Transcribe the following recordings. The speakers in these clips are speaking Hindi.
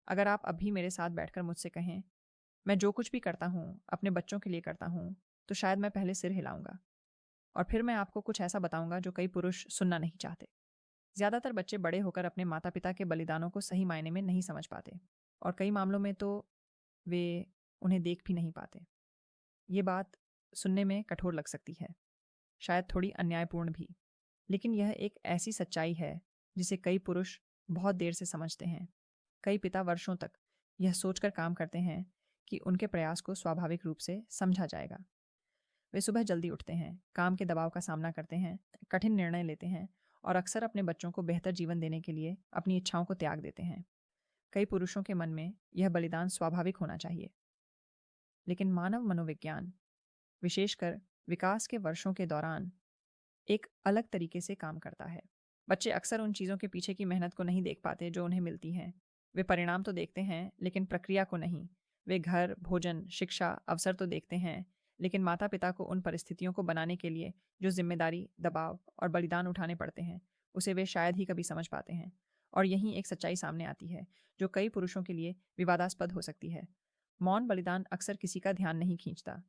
अगर आप अभी मेरे साथ बैठकर मुझसे कहें, मैं जो कुछ भी करता हूँ अपने बच्चों के लिए करता हूँ, तो शायद मैं पहले सिर हिलाऊंगा और फिर मैं आपको कुछ ऐसा बताऊंगा जो कई पुरुष सुनना नहीं चाहते। ज्यादातर बच्चे बड़े होकर अपने माता पिता के बलिदानों को सही मायने में नहीं समझ पाते और कई मामलों में तो वे उन्हें देख भी नहीं पाते। ये बात सुनने में कठोर लग सकती है, शायद थोड़ी अन्यायपूर्ण भी, लेकिन यह एक ऐसी सच्चाई है जिसे कई पुरुष बहुत देर से समझते हैं। कई पिता वर्षों तक यह सोचकर काम करते हैं कि उनके प्रयास को स्वाभाविक रूप से समझा जाएगा। वे सुबह जल्दी उठते हैं, काम के दबाव का सामना करते हैं, कठिन निर्णय लेते हैं और अक्सर अपने बच्चों को बेहतर जीवन देने के लिए अपनी इच्छाओं को त्याग देते हैं। कई पुरुषों के मन में यह बलिदान स्वाभाविक होना चाहिए, लेकिन मानव मनोविज्ञान, विशेषकर विकास के वर्षों के दौरान, एक अलग तरीके से काम करता है। बच्चे अक्सर उन चीज़ों के पीछे की मेहनत को नहीं देख पाते जो उन्हें मिलती हैं। वे परिणाम तो देखते हैं, लेकिन प्रक्रिया को नहीं। वे घर, भोजन, शिक्षा, अवसर तो देखते हैं, लेकिन माता-पिता को उन परिस्थितियों को बनाने के लिए जो ज़िम्मेदारी, दबाव और बलिदान उठाने पड़ते हैं, उसे वे शायद ही कभी समझ पाते हैं। और यहीं एक सच्चाई सामने आती है, जो कई पुरुषों के लिए विवादास्पद हो सकती है। मौन बलिदान अक्सर किसी का ध्यान नहीं खींचता।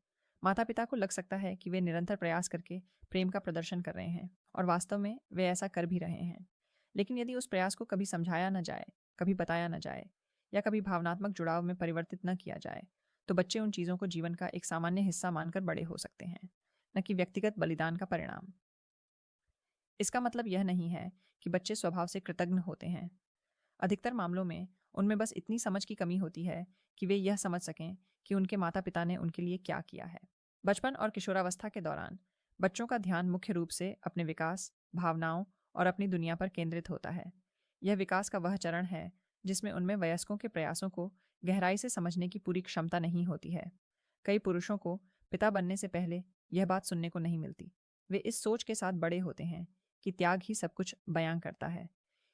माता-पिता को लग सकता है कि वे निरंतर प्रयास करके प्रेम का प्रदर्शन कर रहे हैं और वास्तव में वे ऐसा कर भी रहे हैं। लेकिन यदि उस प्रयास को कभी समझाया न जाए, कभी बताया न जाए या कभी भावनात्मक जुड़ाव में परिवर्तित न किया जाए, तो बच्चे उन चीज़ों को जीवन का एक सामान्य हिस्सा मानकर बड़े हो सकते हैं, न कि व्यक्तिगत बलिदान का परिणाम। इसका मतलब यह नहीं है कि बच्चे स्वभाव से कृतघ्न होते हैं। अधिकतर मामलों में उनमें बस इतनी समझ की कमी होती है कि वे यह समझ सकें कि उनके माता-पिता ने उनके लिए क्या किया है। बचपन और किशोरावस्था के दौरान बच्चों का ध्यान मुख्य रूप से अपने विकास, भावनाओं और अपनी दुनिया पर केंद्रित होता है। यह विकास का वह चरण है जिसमें उनमें वयस्कों के प्रयासों को गहराई से समझने की पूरी क्षमता नहीं होती है। कई पुरुषों को पिता बनने से पहले यह बात सुनने को नहीं मिलती। वे इस सोच के साथ बड़े होते हैं कि त्याग ही सब कुछ बयां करता है,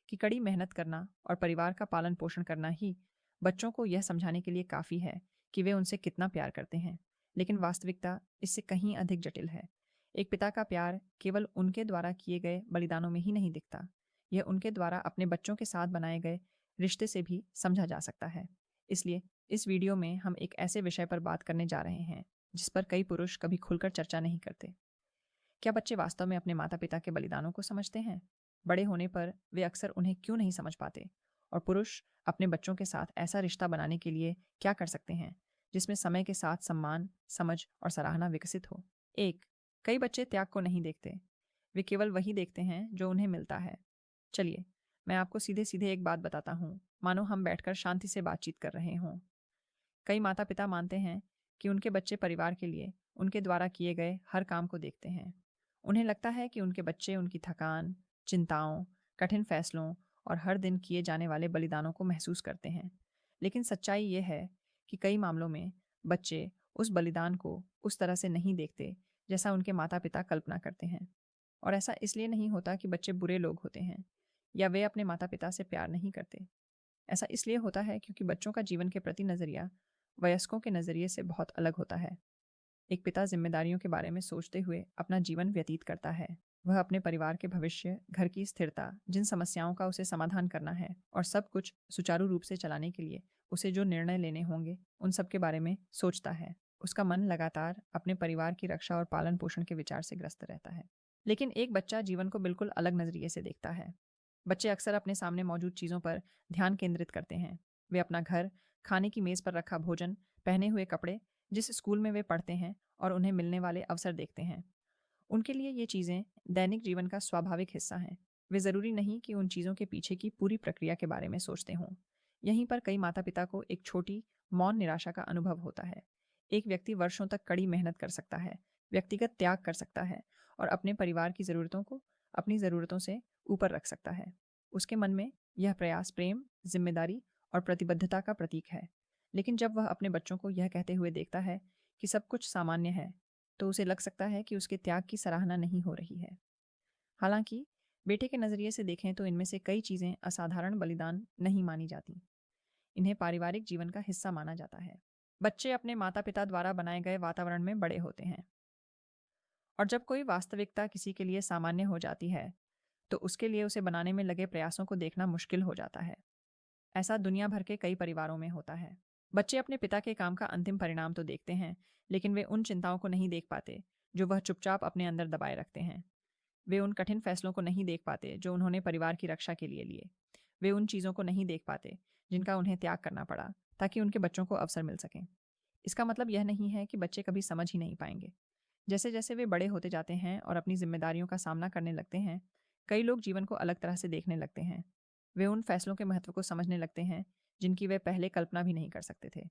कि कड़ी मेहनत करना और परिवार का पालन पोषण करना ही बच्चों को यह समझाने के लिए काफ़ी है कि वे उनसे कितना प्यार करते हैं। लेकिन वास्तविकता इससे कहीं अधिक जटिल है। एक पिता का प्यार केवल उनके द्वारा किए गए बलिदानों में ही नहीं दिखता, यह उनके द्वारा अपने बच्चों के साथ बनाए गए रिश्ते से भी समझा जा सकता है। इसलिए इस वीडियो में हम एक ऐसे विषय पर बात करने जा रहे हैं जिस पर कई पुरुष कभी खुलकर चर्चा नहीं करते। क्या बच्चे वास्तव में अपने माता पिता के बलिदानों को समझते हैं? बड़े होने पर वे अक्सर उन्हें क्यों नहीं समझ पाते? और पुरुष अपने बच्चों के साथ ऐसा रिश्ता बनाने के लिए क्या कर सकते हैं जिसमें समय के साथ सम्मान, समझ और सराहना विकसित हो? एक, कई बच्चे त्याग को नहीं देखते, वे केवल वही देखते हैं जो उन्हें मिलता है। चलिए, मैं आपको सीधे सीधे एक बात बताता हूँ, मानो हम बैठकर शांति से बातचीत कर रहे हों। कई माता पिता मानते हैं कि उनके बच्चे परिवार के लिए उनके द्वारा किए गए हर काम को देखते हैं। उन्हें लगता है कि उनके बच्चे उनकी थकान, चिंताओं, कठिन फैसलों और हर दिन किए जाने वाले बलिदानों को महसूस करते हैं। लेकिन सच्चाई ये है कि कई मामलों में बच्चे उस बलिदान को उस तरह से नहीं देखते जैसा उनके माता पिता कल्पना करते हैं। और ऐसा इसलिए नहीं होता कि बच्चे बुरे लोग होते हैं या वे अपने माता पिता से प्यार नहीं करते। ऐसा इसलिए होता है क्योंकि बच्चों का जीवन के प्रति नज़रिया वयस्कों के नज़रिए से बहुत अलग होता है। एक पिता जिम्मेदारियों के बारे में सोचते हुए अपना जीवन व्यतीत करता है। वह अपने परिवार के भविष्य, घर की स्थिरता, जिन समस्याओं का उसे समाधान करना है और सब कुछ सुचारू रूप से चलाने के लिए उसे जो निर्णय लेने होंगे, उन सब के बारे में सोचता है। उसका मन लगातार अपने परिवार की रक्षा और पालन पोषण के विचार से ग्रस्त रहता है। लेकिन एक बच्चा जीवन को बिल्कुल अलग नज़रिए से देखता है। बच्चे अक्सर अपने सामने मौजूद चीज़ों पर ध्यान केंद्रित करते हैं। वे अपना घर, खाने की मेज़ पर रखा भोजन, पहने हुए कपड़े, जिस स्कूल में वे पढ़ते हैं और उन्हें मिलने वाले अवसर देखते हैं। उनके लिए ये चीज़ें दैनिक जीवन का स्वाभाविक हिस्सा हैं। वे ज़रूरी नहीं कि उन चीज़ों के पीछे की पूरी प्रक्रिया के बारे में सोचते हों। यहीं पर कई माता-पिता को एक छोटी, मौन निराशा का अनुभव होता है। एक व्यक्ति वर्षों तक कड़ी मेहनत कर सकता है, व्यक्तिगत त्याग कर सकता है और अपने परिवार की ज़रूरतों को अपनी ज़रूरतों से ऊपर रख सकता है। उसके मन में यह प्रयास प्रेम, जिम्मेदारी और प्रतिबद्धता का प्रतीक है। लेकिन जब वह अपने बच्चों को यह कहते हुए देखता है कि सब कुछ सामान्य है, तो उसे लग सकता है कि उसके त्याग की सराहना नहीं हो रही है। हालांकि बेटे के नज़रिए से देखें तो इनमें से कई चीज़ें असाधारण बलिदान नहीं मानी जाती। इन्हें पारिवारिक जीवन का हिस्सा माना जाता है। बच्चे अपने माता पिता द्वारा बनाए गए वातावरण में बड़े होते हैं और जब कोई वास्तविकता किसी के लिए सामान्य हो जाती है, तो उसके लिए उसे बनाने में लगे प्रयासों को देखना मुश्किल हो जाता है। ऐसा दुनिया भर के कई परिवारों में होता है। बच्चे अपने पिता के काम का अंतिम परिणाम तो देखते हैं, लेकिन वे उन चिंताओं को नहीं देख पाते जो वह चुपचाप अपने अंदर दबाए रखते हैं। वे उन कठिन फैसलों को नहीं देख पाते जो उन्होंने परिवार की रक्षा के लिए लिए। वे उन चीज़ों को नहीं देख पाते जिनका उन्हें त्याग करना पड़ा ताकि उनके बच्चों को अवसर मिल सके। इसका मतलब यह नहीं है कि बच्चे कभी समझ ही नहीं पाएंगे। जैसे जैसे वे बड़े होते जाते हैं और अपनी जिम्मेदारियों का सामना करने लगते हैं, कई लोग जीवन को अलग तरह से देखने लगते हैं। वे उन फैसलों के महत्व को समझने लगते हैं जिनकी वे पहले कल्पना भी नहीं कर सकते थे।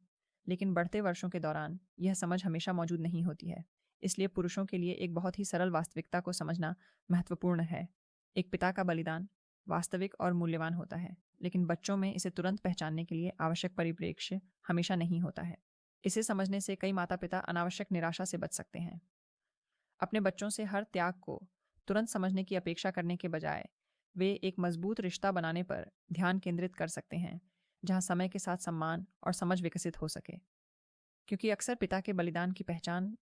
लेकिन बढ़ते वर्षों के दौरान यह समझ हमेशा मौजूद नहीं होती है। इसलिए पुरुषों के लिए एक बहुत ही सरल वास्तविकता को समझना महत्वपूर्ण है। एक पिता का बलिदान वास्तविक और मूल्यवान होता है, लेकिन बच्चों में इसे तुरंत पहचानने के लिए आवश्यक परिप्रेक्ष्य हमेशा नहीं होता है। इसे समझने से कई माता पिता अनावश्यक निराशा से बच सकते हैं। अपने बच्चों से हर त्याग को तुरंत समझने की अपेक्षा करने के बजाय वे एक मजबूत रिश्ता बनाने पर ध्यान केंद्रित कर सकते हैं, जहां समय के साथ सम्मान और समझ विकसित हो सके। क्योंकि अक्सर पिता के बलिदान की पहचान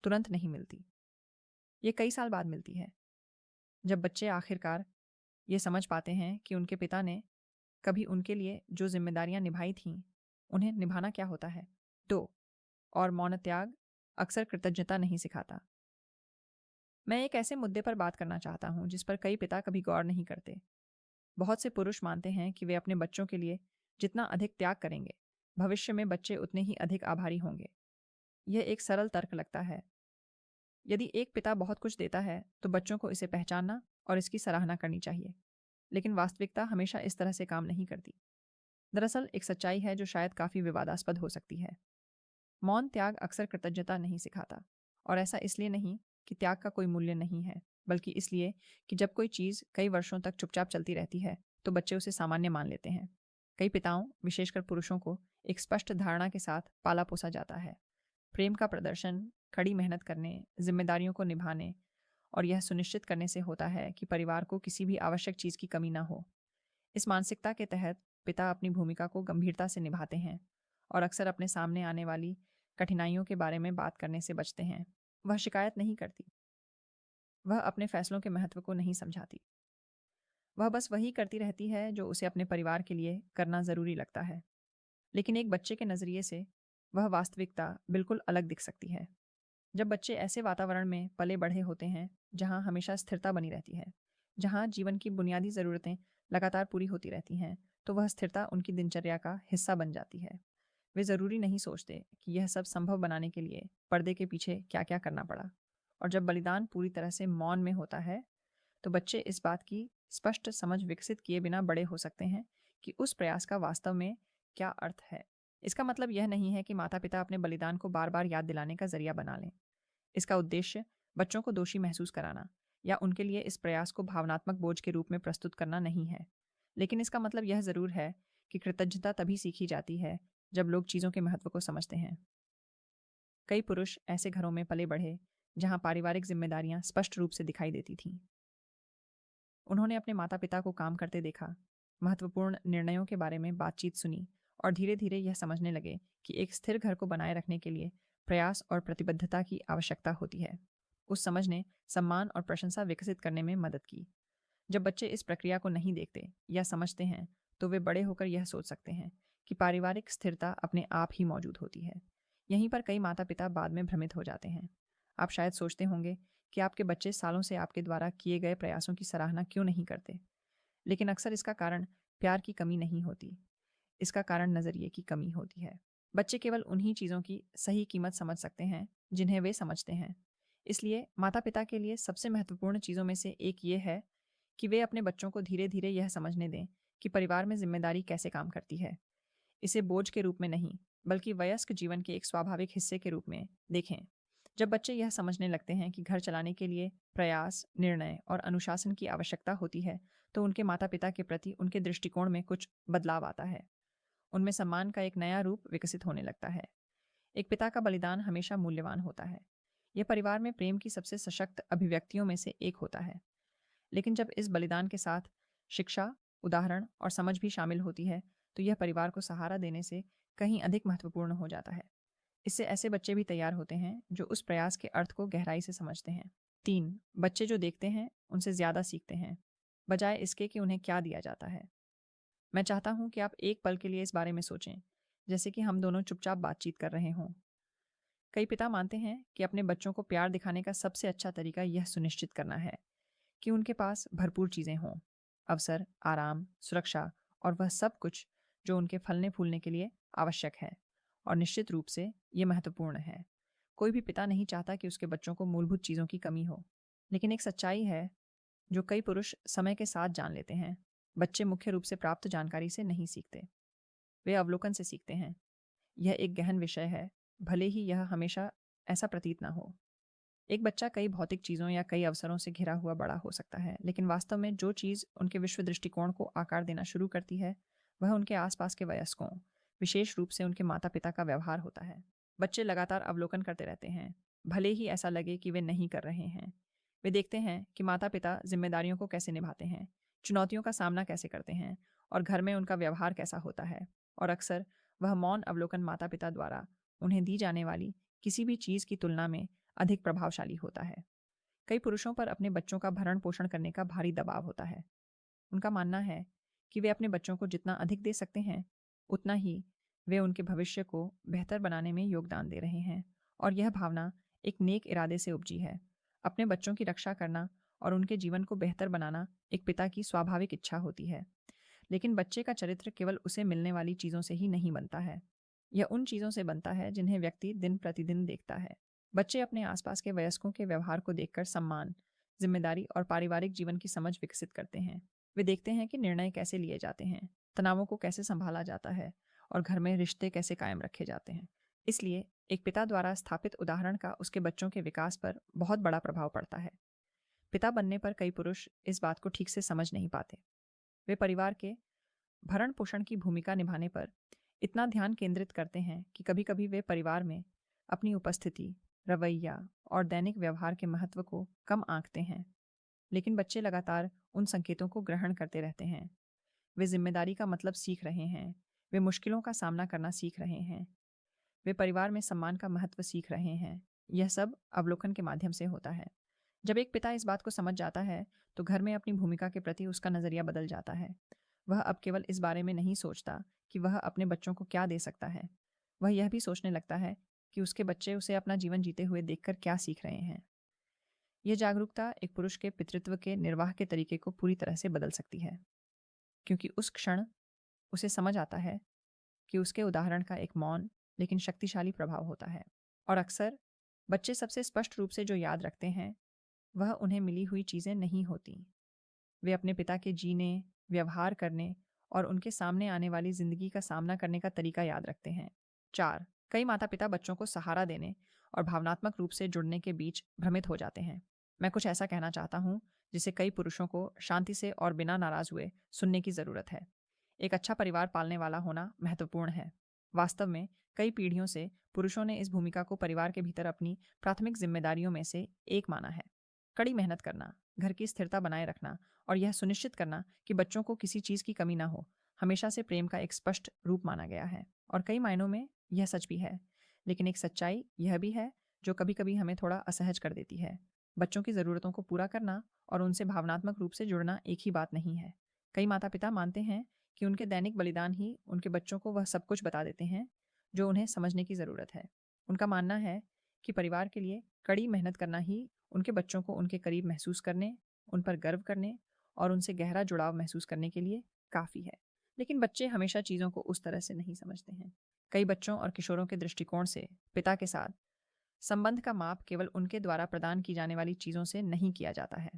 तुरंत नहीं मिलती, ये कई साल बाद मिलती है, जब बच्चे आखिरकार ये समझ पाते हैं कि उनके पिता ने कभी उनके लिए जो जिम्मेदारियां निभाई थीं, उन्हें निभाना क्या होता है। 2 और मौन त्याग अक्सर कृतज्ञता नहीं सिखाता। मैं एक ऐसे मुद्दे पर बात करना चाहता हूं जिस पर कई पिता कभी गौर नहीं करते। बहुत से पुरुष मानते हैं कि वे अपने बच्चों के लिए जितना अधिक त्याग करेंगे, भविष्य में बच्चे उतने ही अधिक आभारी होंगे। यह एक सरल तर्क लगता है। यदि एक पिता बहुत कुछ देता है तो बच्चों को इसे पहचानना और इसकी सराहना करनी चाहिए। लेकिन वास्तविकता हमेशा इस तरह से काम नहीं करती। दरअसल एक सच्चाई है जो शायद काफ़ी विवादास्पद हो सकती है। मौन त्याग अक्सर कृतज्ञता नहीं सिखाता, और ऐसा इसलिए नहीं कि त्याग का कोई मूल्य नहीं है, बल्कि इसलिए कि जब कोई चीज़ कई वर्षों तक चुपचाप चलती रहती है तो बच्चे उसे सामान्य मान लेते हैं। कई पिताओं, विशेषकर पुरुषों को एक स्पष्ट धारणा के साथ पाला पोसा जाता है। प्रेम का प्रदर्शन कड़ी मेहनत करने, जिम्मेदारियों को निभाने और यह सुनिश्चित करने से होता है कि परिवार को किसी भी आवश्यक चीज़ की कमी ना हो। इस मानसिकता के तहत पिता अपनी भूमिका को गंभीरता से निभाते हैं और अक्सर अपने सामने आने वाली कठिनाइयों के बारे में बात करने से बचते हैं। वह शिकायत नहीं करती, वह अपने फैसलों के महत्व को नहीं समझाती। वह बस वही करती रहती है जो उसे अपने परिवार के लिए करना ज़रूरी लगता है। लेकिन एक बच्चे के नज़रिए से वह वास्तविकता बिल्कुल अलग दिख सकती है। जब बच्चे ऐसे वातावरण में पले बढ़े होते हैं जहाँ हमेशा स्थिरता बनी रहती है, जहाँ जीवन की बुनियादी ज़रूरतें लगातार पूरी होती रहती हैं, तो वह स्थिरता उनकी दिनचर्या का हिस्सा बन जाती है। वे ज़रूरी नहीं सोचते कि यह सब संभव बनाने के लिए पर्दे के पीछे क्या क्या करना पड़ा। और जब बलिदान पूरी तरह से मौन में होता है, तो बच्चे इस बात की स्पष्ट समझ विकसित किए बिना बड़े हो सकते हैं कि उस प्रयास का वास्तव में क्या अर्थ है। इसका मतलब यह नहीं है कि माता पिता अपने बलिदान को बार बार याद दिलाने का जरिया बना लें। इसका उद्देश्य बच्चों को दोषी महसूस कराना या उनके लिए इस प्रयास को भावनात्मक बोझ के रूप में प्रस्तुत करना नहीं है। लेकिन इसका मतलब यह ज़रूर है कि कृतज्ञता तभी सीखी जाती है जब लोग चीज़ों के महत्व को समझते हैं। कई पुरुष ऐसे घरों में पले बढ़े जहां पारिवारिक जिम्मेदारियां स्पष्ट रूप से दिखाई देती थीं। उन्होंने अपने माता पिता को काम करते देखा, महत्वपूर्ण निर्णयों के बारे में बातचीत सुनी और धीरे धीरे यह समझने लगे कि एक स्थिर घर को बनाए रखने के लिए प्रयास और प्रतिबद्धता की आवश्यकता होती है। उस समझ ने सम्मान और प्रशंसा विकसित करने में मदद की। जब बच्चे इस प्रक्रिया को नहीं देखते या समझते हैं, तो वे बड़े होकर यह सोच सकते हैं कि पारिवारिक स्थिरता अपने आप ही मौजूद होती है। यहीं पर कई माता पिता बाद में भ्रमित हो जाते हैं। आप शायद सोचते होंगे कि आपके बच्चे सालों से आपके द्वारा किए गए प्रयासों की सराहना क्यों नहीं करते। लेकिन अक्सर इसका कारण प्यार की कमी नहीं होती, इसका कारण नज़रिए की कमी होती है। बच्चे केवल उन्हीं चीज़ों की सही कीमत समझ सकते हैं जिन्हें वे समझते हैं। इसलिए माता पिता के लिए सबसे महत्वपूर्ण चीज़ों में से एक ये है कि वे अपने बच्चों को धीरे धीरे यह समझने दें कि परिवार में जिम्मेदारी कैसे काम करती है। इसे बोझ के रूप में नहीं, बल्कि वयस्क जीवन के एक स्वाभाविक हिस्से के रूप में देखें। जब बच्चे यह समझने लगते हैं कि घर चलाने के लिए प्रयास, निर्णय और अनुशासन की आवश्यकता होती है, तो उनके माता पिता के प्रति उनके दृष्टिकोण में कुछ बदलाव आता है। उनमें सम्मान का एक नया रूप विकसित होने लगता है। एक पिता का बलिदान हमेशा मूल्यवान होता है। यह परिवार में प्रेम की सबसे सशक्त अभिव्यक्तियों में से एक होता है। लेकिन जब इस बलिदान के साथ शिक्षा, उदाहरण और समझ भी शामिल होती है, तो यह परिवार को सहारा देने से कहीं अधिक महत्वपूर्ण हो जाता है। इससे ऐसे बच्चे भी तैयार होते हैं जो उस प्रयास के अर्थ को गहराई से समझते हैं। 3 बच्चे जो देखते हैं उनसे ज़्यादा सीखते हैं, बजाय इसके कि उन्हें क्या दिया जाता है। मैं चाहता हूँ कि आप एक पल के लिए इस बारे में सोचें, जैसे कि हम दोनों चुपचाप बातचीत कर रहे हों। कई पिता मानते हैं कि अपने बच्चों को प्यार दिखाने का सबसे अच्छा तरीका यह सुनिश्चित करना है कि उनके पास भरपूर चीज़ें हों, अवसर, आराम, सुरक्षा और वह सब कुछ जो उनके फलने फूलने के लिए आवश्यक है। और निश्चित रूप से ये महत्वपूर्ण है। कोई भी पिता नहीं चाहता कि उसके बच्चों को मूलभूत चीज़ों की कमी हो। लेकिन एक सच्चाई है जो कई पुरुष समय के साथ जान लेते हैं। बच्चे मुख्य रूप से प्राप्त जानकारी से नहीं सीखते, वे अवलोकन से सीखते हैं। यह एक गहन विषय है, भले ही यह हमेशा ऐसा प्रतीत ना हो। एक बच्चा कई भौतिक चीज़ों या कई अवसरों से घिरा हुआ बड़ा हो सकता है, लेकिन वास्तव में जो चीज़ उनके विश्व दृष्टिकोण को आकार देना शुरू करती है, वह उनके आसपास के वयस्कों, विशेष रूप से उनके माता पिता का व्यवहार होता है। बच्चे लगातार अवलोकन करते रहते हैं, भले ही ऐसा लगे कि वे नहीं कर रहे हैं। वे देखते हैं कि माता पिता जिम्मेदारियों को कैसे निभाते हैं, चुनौतियों का सामना कैसे करते हैं और घर में उनका व्यवहार कैसा होता है। और अक्सर वह मौन अवलोकन माता पिता द्वारा उन्हें दी जाने वाली किसी भी चीज़ की तुलना में अधिक प्रभावशाली होता है। कई पुरुषों पर अपने बच्चों का भरण पोषण करने का भारी दबाव होता है। उनका मानना है कि वे अपने बच्चों को जितना अधिक दे सकते हैं, उतना ही वे उनके भविष्य को बेहतर बनाने में योगदान दे रहे हैं। और यह भावना एक नेक इरादे से उपजी है। अपने बच्चों की रक्षा करना और उनके जीवन को बेहतर बनाना एक पिता की स्वाभाविक इच्छा होती है। लेकिन बच्चे का चरित्र केवल उसे मिलने वाली चीज़ों से ही नहीं बनता है। यह उन चीज़ों से बनता है जिन्हें व्यक्ति दिन प्रतिदिन देखता है। बच्चे अपने आसपास के वयस्कों के व्यवहार को देखकर सम्मान, जिम्मेदारी और पारिवारिक जीवन की समझ विकसित करते हैं। वे देखते हैं कि निर्णय कैसे लिए जाते हैं, तनावों को कैसे संभाला जाता है और घर में रिश्ते कैसे कायम रखे जाते हैं। इसलिए एक पिता द्वारा स्थापित उदाहरण का उसके बच्चों के विकास पर बहुत बड़ा प्रभाव पड़ता है। पिता बनने पर कई पुरुष इस बात को ठीक से समझ नहीं पाते। वे परिवार के भरण पोषण की भूमिका निभाने पर इतना ध्यान केंद्रित करते हैं कि कभी कभी वे परिवार में अपनी उपस्थिति, रवैया और दैनिक व्यवहार के महत्व को कम आंकते हैं। लेकिन बच्चे लगातार उन संकेतों को ग्रहण करते रहते हैं। वे जिम्मेदारी का मतलब सीख रहे हैं, वे मुश्किलों का सामना करना सीख रहे हैं, वे परिवार में सम्मान का महत्व सीख रहे हैं। यह सब अवलोकन के माध्यम से होता है। जब एक पिता इस बात को समझ जाता है, तो घर में अपनी भूमिका के प्रति उसका नज़रिया बदल जाता है। वह अब केवल इस बारे में नहीं सोचता कि वह अपने बच्चों को क्या दे सकता है। वह यह भी सोचने लगता है कि उसके बच्चे उसे अपना जीवन जीते हुए देखकर क्या सीख रहे हैं। यह जागरूकता एक पुरुष के पितृत्व के निर्वाह के तरीके को पूरी तरह से बदल सकती है, क्योंकि उस क्षण उसे समझ आता है कि उसके उदाहरण का एक मौन लेकिन शक्तिशाली प्रभाव होता है। और अक्सर बच्चे सबसे स्पष्ट रूप से जो याद रखते हैं, वह उन्हें मिली हुई चीज़ें नहीं होती। वे अपने पिता के जीने, व्यवहार करने और उनके सामने आने वाली जिंदगी का सामना करने का तरीका याद रखते हैं। 4, कई माता पिता बच्चों को सहारा देने और भावनात्मक रूप से जुड़ने के बीच भ्रमित हो जाते हैं। मैं कुछ ऐसा कहना चाहता हूँ जिसे कई पुरुषों को शांति से और बिना नाराज हुए सुनने की ज़रूरत है। एक अच्छा परिवार पालने वाला होना महत्वपूर्ण है। वास्तव में कई पीढ़ियों से पुरुषों ने इस भूमिका को परिवार के भीतर अपनी प्राथमिक जिम्मेदारियों में से एक माना है। कड़ी मेहनत करना, घर की स्थिरता बनाए रखना और यह सुनिश्चित करना कि बच्चों को किसी चीज़ की कमी ना हो, हमेशा से प्रेम का एक स्पष्ट रूप माना गया है। और कई मायनों में यह सच भी है। लेकिन एक सच्चाई यह भी है जो कभी कभी हमें थोड़ा असहज कर देती है। बच्चों की ज़रूरतों को पूरा करना और उनसे भावनात्मक रूप से जुड़ना एक ही बात नहीं है। कई माता पिता मानते हैं कि उनके दैनिक बलिदान ही उनके बच्चों को वह सब कुछ बता देते हैं जो उन्हें समझने की ज़रूरत है। उनका मानना है कि परिवार के लिए कड़ी मेहनत करना ही उनके बच्चों को उनके करीब महसूस करने, उन पर गर्व करने और उनसे गहरा जुड़ाव महसूस करने के लिए काफ़ी है। लेकिन बच्चे हमेशा चीज़ों को उस तरह से नहीं समझते हैं। कई बच्चों और किशोरों के दृष्टिकोण से पिता के साथ संबंध का माप केवल उनके द्वारा प्रदान की जाने वाली चीज़ों से नहीं किया जाता है।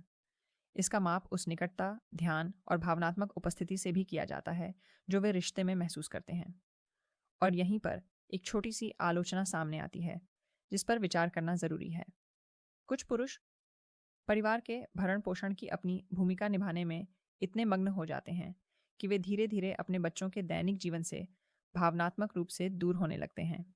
इसका माप उस निकटता, ध्यान और भावनात्मक उपस्थिति से भी किया जाता है जो वे रिश्ते में महसूस करते हैं। और यहीं पर एक छोटी सी आलोचना सामने आती है जिस पर विचार करना ज़रूरी है। कुछ पुरुष परिवार के भरण पोषण की अपनी भूमिका निभाने में इतने मग्न हो जाते हैं कि वे धीरे धीरे अपने बच्चों के दैनिक जीवन से भावनात्मक रूप से दूर होने लगते हैं।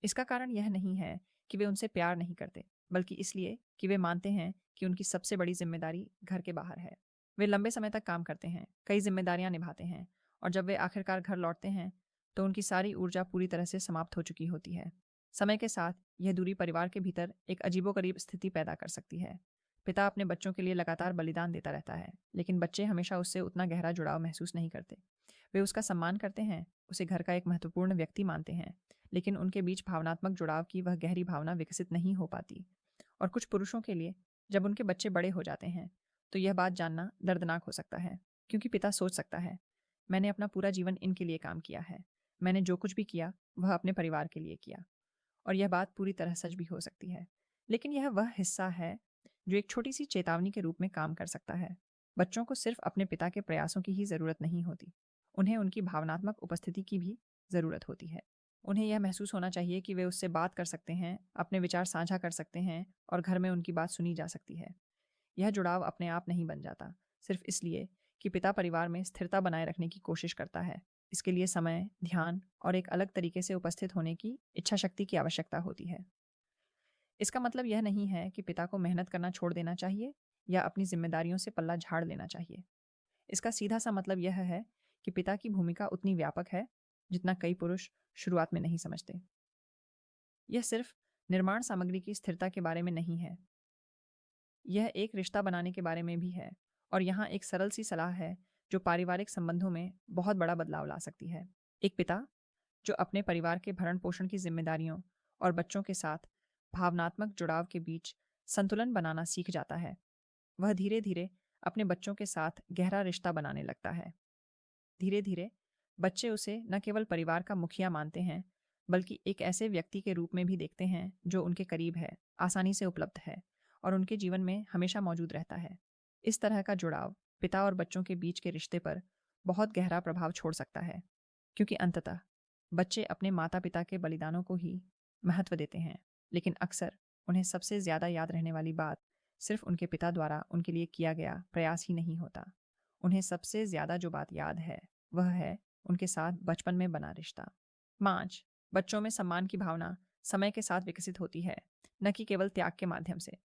इसका कारण यह नहीं है कि वे उनसे प्यार नहीं करते, बल्कि इसलिए कि वे मानते हैं कि उनकी सबसे बड़ी जिम्मेदारी घर के बाहर है। वे लंबे समय तक काम करते हैं, कई जिम्मेदारियां निभाते हैं और जब वे आखिरकार घर लौटते हैं तो उनकी सारी ऊर्जा पूरी तरह से समाप्त हो चुकी होती है। समय के साथ यह दूरी परिवार के भीतर एक अजीबोगरीब स्थिति पैदा कर सकती है। पिता अपने बच्चों के लिए लगातार बलिदान देता रहता है, लेकिन बच्चे हमेशा उससे उतना गहरा जुड़ाव महसूस नहीं करते। वे उसका सम्मान करते हैं, उसे घर का एक महत्वपूर्ण व्यक्ति मानते हैं, लेकिन उनके बीच भावनात्मक जुड़ाव की वह गहरी भावना विकसित नहीं हो पाती। और कुछ पुरुषों के लिए जब उनके बच्चे बड़े हो जाते हैं तो यह बात जानना दर्दनाक हो सकता है, क्योंकि पिता सोच सकता है, मैंने अपना पूरा जीवन इनके लिए काम किया है, मैंने जो कुछ भी किया वह अपने परिवार के लिए किया। और यह बात पूरी तरह सच भी हो सकती है, लेकिन यह वह हिस्सा है जो एक छोटी सी चेतावनी के रूप में काम कर सकता है। बच्चों को सिर्फ अपने पिता के प्रयासों की ही ज़रूरत नहीं होती, उन्हें उनकी भावनात्मक उपस्थिति की भी ज़रूरत होती है। उन्हें यह महसूस होना चाहिए कि वे उससे बात कर सकते हैं, अपने विचार साझा कर सकते हैं और घर में उनकी बात सुनी जा सकती है। यह जुड़ाव अपने आप नहीं बन जाता, सिर्फ इसलिए कि पिता परिवार में स्थिरता बनाए रखने की कोशिश करता है। इसके लिए समय, ध्यान और एक अलग तरीके से उपस्थित होने की इच्छा शक्ति की आवश्यकता होती है। इसका मतलब यह नहीं है कि पिता को मेहनत करना छोड़ देना चाहिए या अपनी जिम्मेदारियों से पल्ला झाड़ लेना चाहिए। इसका सीधा सा मतलब यह है कि पिता की भूमिका उतनी व्यापक है जितना कई पुरुष शुरुआत में नहीं समझते। यह सिर्फ निर्माण सामग्री की स्थिरता के बारे में नहीं है, यह एक रिश्ता बनाने के बारे में भी है। और यहाँ एक सरल सी सलाह है जो पारिवारिक संबंधों में बहुत बड़ा बदलाव ला सकती है। एक पिता जो अपने परिवार के भरण पोषण की जिम्मेदारियों और बच्चों के साथ भावनात्मक जुड़ाव के बीच संतुलन बनाना सीख जाता है, वह धीरे धीरे अपने बच्चों के साथ गहरा रिश्ता बनाने लगता है। धीरे धीरे बच्चे उसे न केवल परिवार का मुखिया मानते हैं, बल्कि एक ऐसे व्यक्ति के रूप में भी देखते हैं जो उनके करीब है, आसानी से उपलब्ध है और उनके जीवन में हमेशा मौजूद रहता है। इस तरह का जुड़ाव पिता और बच्चों के बीच के रिश्ते पर बहुत गहरा प्रभाव छोड़ सकता है, क्योंकि अंततः बच्चे अपने माता पिता के बलिदानों को ही महत्व देते हैं, लेकिन अक्सर उन्हें सबसे ज़्यादा याद रहने वाली बात सिर्फ उनके पिता द्वारा उनके लिए किया गया प्रयास ही नहीं होता। उन्हें सबसे ज़्यादा जो बात याद है वह है उनके साथ बचपन में बना रिश्ता। 5. बच्चों में सम्मान की भावना समय के साथ विकसित होती है, न कि केवल त्याग के माध्यम से।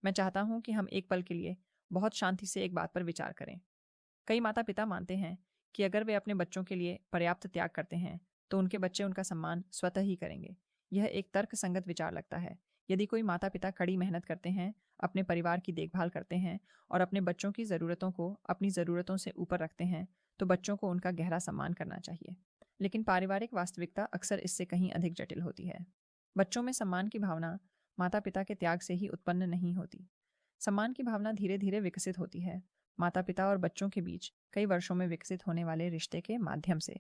मैं चाहता हूं कि हम एक पल के लिए बहुत शांति से एक बात पर विचार करें। कई माता पिता मानते हैं कि अगर वे अपने बच्चों के लिए पर्याप्त त्याग करते हैं तो उनके बच्चे उनका सम्मान स्वतः ही करेंगे। यह एक तर्कसंगत विचार लगता है। यदि कोई माता पिता कड़ी मेहनत करते हैं, अपने परिवार की देखभाल करते हैं और अपने बच्चों की ज़रूरतों को अपनी ज़रूरतों से ऊपर रखते हैं, तो बच्चों को उनका गहरा सम्मान करना चाहिए। लेकिन पारिवारिक वास्तविकता अक्सर इससे कहीं अधिक जटिल होती है। बच्चों में सम्मान की भावना माता पिता के त्याग से ही उत्पन्न नहीं होती। सम्मान की भावना धीरे धीरे विकसित होती है, माता पिता और बच्चों के बीच कई वर्षों में विकसित होने वाले रिश्ते के माध्यम से।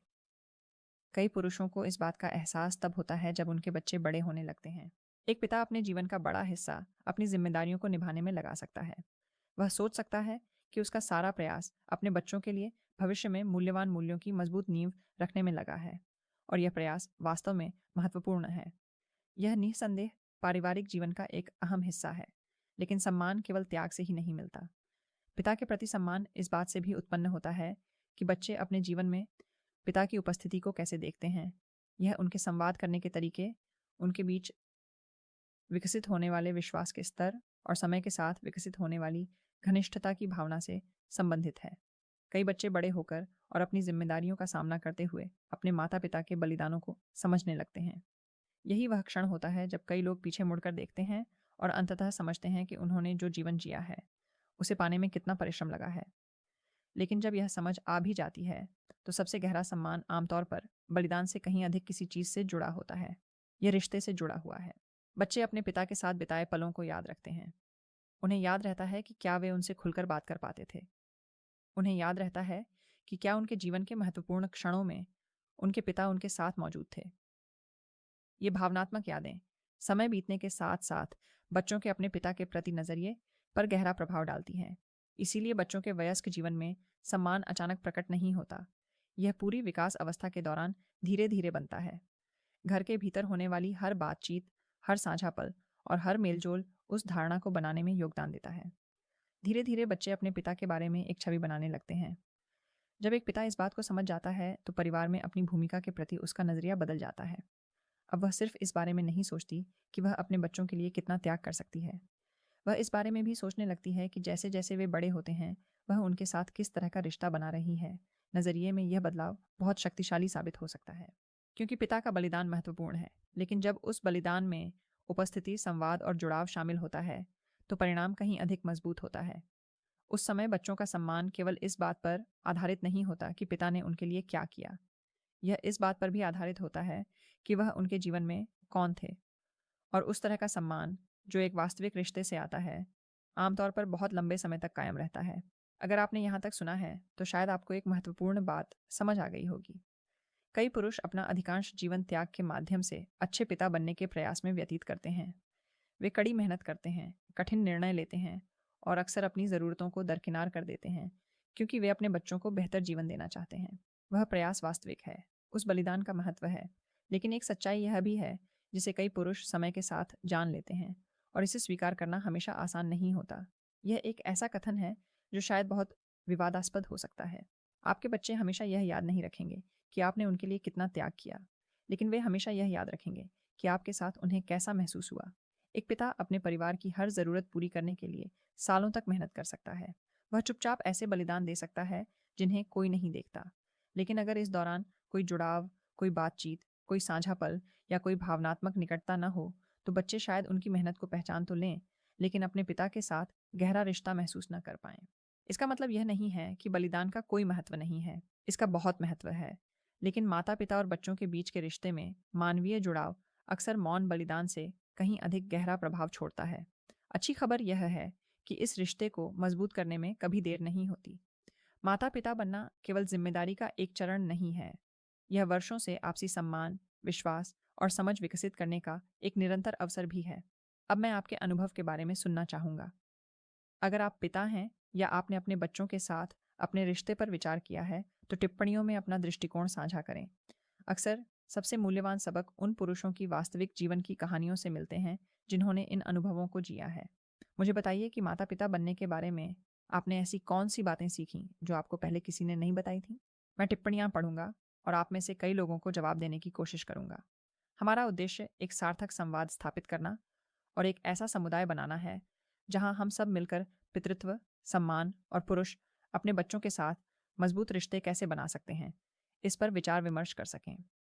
कई पुरुषों को इस बात का एहसास तब होता है जब उनके बच्चे बड़े होने लगते हैं। एक पिता अपने जीवन का बड़ा हिस्सा अपनी जिम्मेदारियों को निभाने में लगा सकता है। वह सोच सकता है कि उसका सारा प्रयास अपने बच्चों के लिए भविष्य में मूल्यवान मूल्यों की मजबूत नींव रखने में लगा है, और यह प्रयास वास्तव में महत्वपूर्ण है। यह निस्संदेह पारिवारिक जीवन का एक अहम हिस्सा है, लेकिन सम्मान केवल त्याग से ही नहीं मिलता। पिता के प्रति सम्मान इस बात से भी उत्पन्न होता है कि बच्चे अपने जीवन में पिता की उपस्थिति को कैसे देखते हैं। यह उनके संवाद करने के तरीके, उनके बीच विकसित होने वाले विश्वास के स्तर और समय के साथ विकसित होने वाली घनिष्ठता की भावना से संबंधित है। कई बच्चे बड़े होकर और अपनी जिम्मेदारियों का सामना करते हुए अपने माता पिता के बलिदानों को समझने लगते हैं। यही वह क्षण होता है जब कई लोग पीछे मुड़कर देखते हैं और अंततः समझते हैं कि उन्होंने जो जीवन जिया है उसे पाने में कितना परिश्रम लगा है। लेकिन जब यह समझ आ भी जाती है तो सबसे गहरा सम्मान आमतौर पर बलिदान से कहीं अधिक किसी चीज़ से जुड़ा होता है। यह रिश्ते से जुड़ा हुआ है। बच्चे अपने पिता के साथ बिताए पलों को याद रखते हैं। उन्हें याद रहता है कि क्या वे उनसे खुलकर बात कर पाते थे। उन्हें याद रहता है कि क्या उनके जीवन के महत्वपूर्ण क्षणों में उनके पिता उनके साथ मौजूद थे। ये भावनात्मक यादें समय बीतने के साथ साथ बच्चों के अपने पिता के प्रति नज़रिए पर गहरा प्रभाव डालती हैं। इसीलिए बच्चों के वयस्क जीवन में सम्मान अचानक प्रकट नहीं होता। यह पूरी विकास अवस्था के दौरान धीरे धीरे बनता है। घर के भीतर होने वाली हर बातचीत, हर साझा पल और हर मेलजोल उस धारणा को बनाने में योगदान देता है। धीरे धीरे बच्चे अपने पिता के बारे में एक छवि बनाने लगते हैं। जब एक पिता इस बात को समझ जाता है तो परिवार में अपनी भूमिका के प्रति उसका नज़रिया बदल जाता है। अब वह सिर्फ इस बारे में नहीं सोचती कि वह अपने बच्चों के लिए कितना त्याग कर सकती है। वह इस बारे में भी सोचने लगती है कि जैसे जैसे वे बड़े होते हैं वह उनके साथ किस तरह का रिश्ता बना रही है। नज़रिए में यह बदलाव बहुत शक्तिशाली साबित हो सकता है, क्योंकि पिता का बलिदान महत्वपूर्ण है, लेकिन जब उस बलिदान में उपस्थिति, संवाद और जुड़ाव शामिल होता है तो परिणाम कहीं अधिक मजबूत होता है। उस समय बच्चों का सम्मान केवल इस बात पर आधारित नहीं होता कि पिता ने उनके लिए क्या किया। यह इस बात पर भी आधारित होता है कि वह उनके जीवन में कौन थे। और उस तरह का सम्मान जो एक वास्तविक रिश्ते से आता है, आमतौर पर बहुत लंबे समय तक कायम रहता है। अगर आपने यहाँ तक सुना है, तो शायद आपको एक महत्वपूर्ण बात समझ आ गई होगी। कई पुरुष अपना अधिकांश जीवन त्याग के माध्यम से अच्छे पिता बनने के प्रयास में व्यतीत करते हैं। वे कड़ी मेहनत करते हैं, कठिन निर्णय लेते हैं और अक्सर अपनी ज़रूरतों को दरकिनार कर देते हैं, क्योंकि वे अपने बच्चों को बेहतर जीवन देना चाहते हैं। वह प्रयास वास्तविक है, उस बलिदान का महत्व है, लेकिन एक सच्चाई यह भी है जिसे कई पुरुष समय के साथ जान लेते हैं, और इसे स्वीकार करना हमेशा आसान नहीं होता। यह एक ऐसा कथन है जो शायद बहुत विवादास्पद हो सकता है। आपके बच्चे हमेशा यह याद नहीं रखेंगे कि आपने उनके लिए कितना त्याग किया, लेकिन वे हमेशा यह याद रखेंगे कि आपके साथ उन्हें कैसा महसूस हुआ। एक पिता अपने परिवार की हर ज़रूरत पूरी करने के लिए सालों तक मेहनत कर सकता है। वह चुपचाप ऐसे बलिदान दे सकता है जिन्हें कोई नहीं देखता। लेकिन अगर इस दौरान कोई जुड़ाव, कोई बातचीत, कोई साझा पल या कोई भावनात्मक निकटता न हो, तो बच्चे शायद उनकी मेहनत को पहचान तो लें, लेकिन अपने पिता के साथ गहरा रिश्ता महसूस न कर पाएं। इसका मतलब यह नहीं है कि बलिदान का कोई महत्व नहीं है। इसका बहुत महत्व है। लेकिन माता पिता और बच्चों के बीच के रिश्ते में मानवीय जुड़ाव अक्सर मौन बलिदान से कहीं अधिक गहरा प्रभाव छोड़ता है। अच्छी खबर यह है कि इस रिश्ते को मजबूत करने में कभी देर नहीं होती। माता पिता बनना केवल जिम्मेदारी का एक चरण नहीं है, यह वर्षों से आपसी सम्मान, विश्वास और समझ विकसित करने का एक निरंतर अवसर भी है। अब मैं आपके अनुभव के बारे में सुनना चाहूँगा। अगर आप पिता हैं या आपने अपने बच्चों के साथ अपने रिश्ते पर विचार किया है, तो टिप्पणियों में अपना दृष्टिकोण साझा करें। अक्सर सबसे मूल्यवान सबक उन पुरुषों की वास्तविक जीवन की कहानियों से मिलते हैं जिन्होंने इन अनुभवों को जिया है। मुझे बताइए कि माता पिता बनने के बारे में आपने ऐसी कौन सी बातें सीखी जो आपको पहले किसी ने नहीं बताई थी। मैं टिप्पणियाँ पढ़ूंगा और आप में से कई लोगों को जवाब देने की कोशिश करूंगा। हमारा उद्देश्य एक सार्थक संवाद स्थापित करना और एक ऐसा समुदाय बनाना है जहां हम सब मिलकर पितृत्व, सम्मान और पुरुष अपने बच्चों के साथ मजबूत रिश्ते कैसे बना सकते हैं, इस पर विचार विमर्श कर सकें।